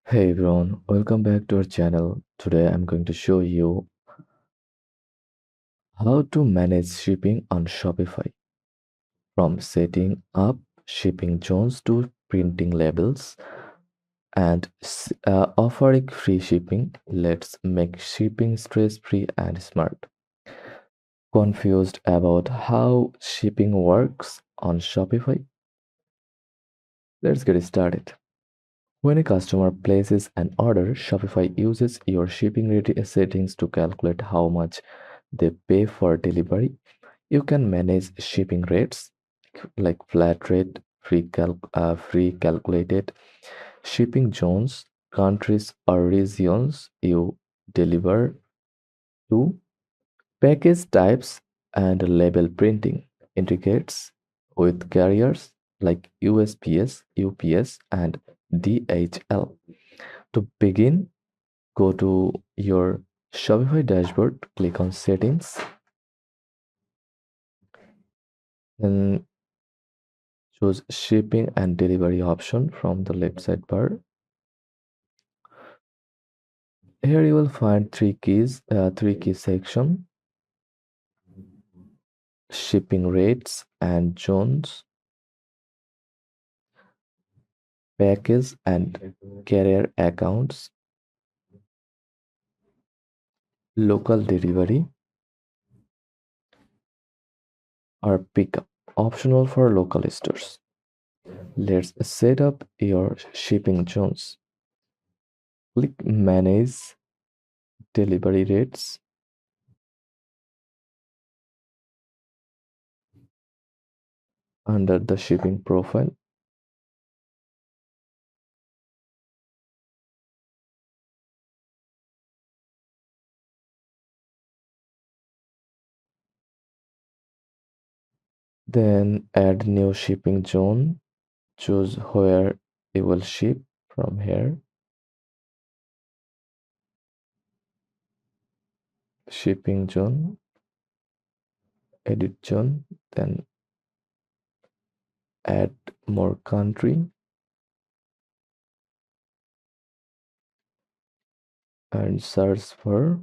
Hey everyone, welcome back to our channel. Today I'm going to show you how to manage shipping on Shopify. From setting up shipping zones to printing labels and offering free shipping, let's make shipping stress-free and smart. Confused about how shipping works on Shopify? Let's get started. When a customer places an order, Shopify uses your shipping rate settings to calculate how much they pay for delivery. You can manage shipping rates like flat rate, free calculated shipping zones, countries or regions you deliver to, package types, and label printing integrates with carriers like USPS, UPS, and DHL. To begin, go to your Shopify dashboard, click on Settings, then choose Shipping and Delivery option from the left sidebar. Here you will find three key section: shipping rates and zones, package and carrier accounts, local delivery or pickup, optional for local stores. Let's set up your shipping zones. Click Manage Delivery Rates. Under the shipping profile, then add new shipping zone. Choose where you will ship from here. Shipping zone, edit zone, then add more country and search for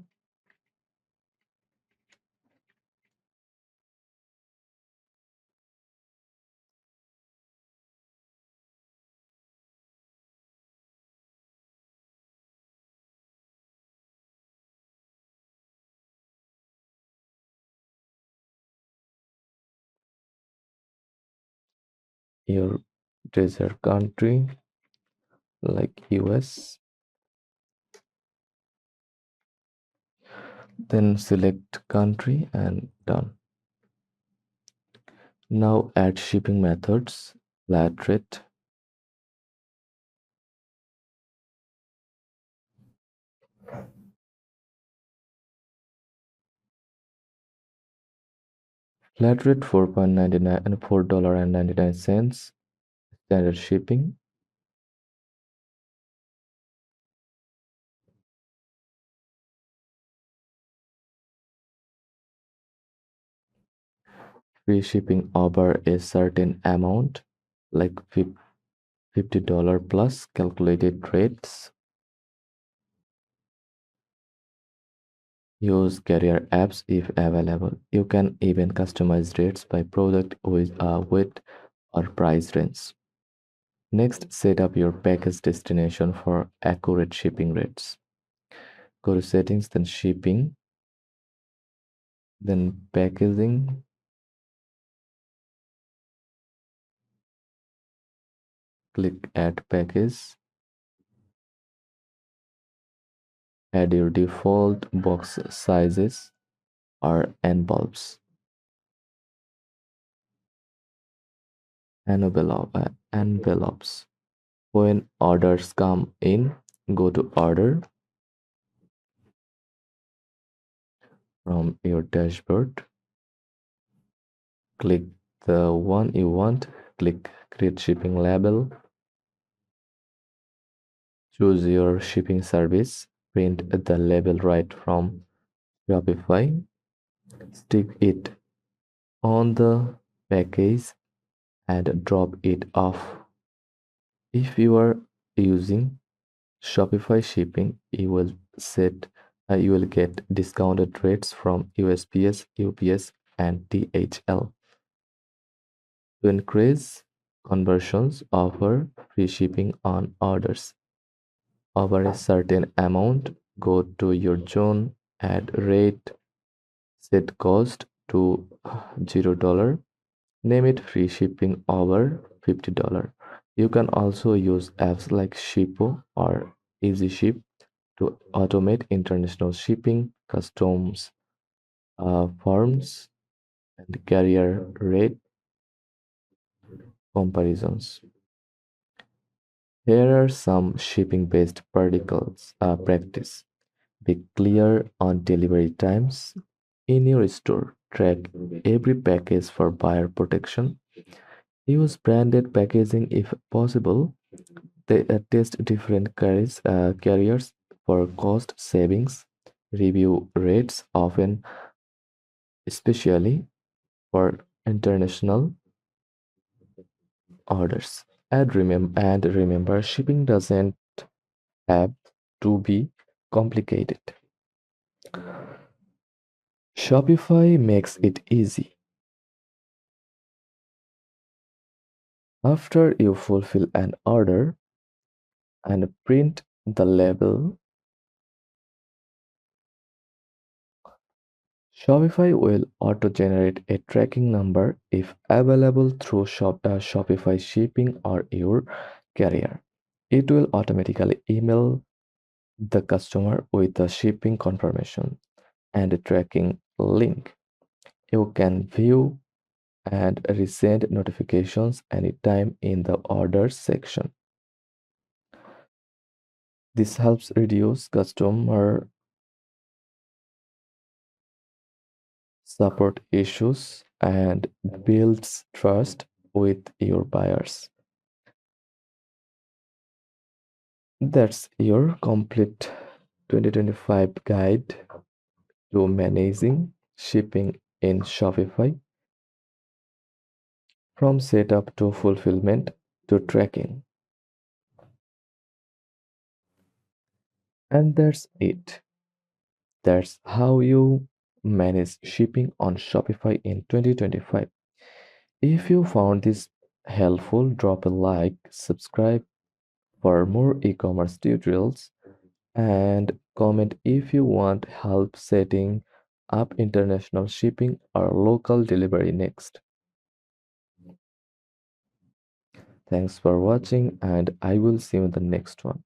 your desired country like US, then select country and done. Now add shipping methods, flat rate, flat rate 4.99 and $4.99, standard shipping, free shipping over a certain amount like $50 plus calculated rates. Use carrier apps if available. You can even customize rates by product with a weight or price range. Next, set up your package destination for accurate shipping rates. Go to settings, then shipping, then packaging. Click add package. Add your default box sizes or envelopes. Envelopes. When orders come in, go to order from your dashboard. Click the one you want. Click create shipping label. Choose your shipping service. Print the label right from Shopify. Stick it on the package and drop it off. If you are using Shopify shipping, you will get discounted rates from USPS, UPS, and DHL. To increase conversions, offer free shipping on orders over a certain amount. Go to your zone, add rate, set cost to $0. Name it free shipping over $50. You can also use apps like Shippo or EasyShip to automate international shipping, customs forms, and carrier rate comparisons. Here are some shipping-based particles practice. Be clear on delivery times in your store. Track every package for buyer protection. Use branded packaging if possible. Test different carriers for cost savings. Review rates often, especially for international orders. And remember, shipping doesn't have to be complicated. Shopify makes it easy. After you fulfill an order and print the label, Shopify will auto-generate a tracking number if available through Shopify shipping or your carrier. It will automatically email the customer with the shipping confirmation and a tracking link. You can view and resend notifications anytime in the orders section. This helps reduce customer support issues and builds trust with your buyers. That's your complete 2025 guide to managing shipping in Shopify, from setup to fulfillment to tracking. And that's it. That's how you manage shipping on Shopify in 2025. If you found this helpful, drop a like, subscribe for more e-commerce tutorials, and comment if you want help setting up international shipping or local delivery next. Thanks for watching, and I will see you in the next one.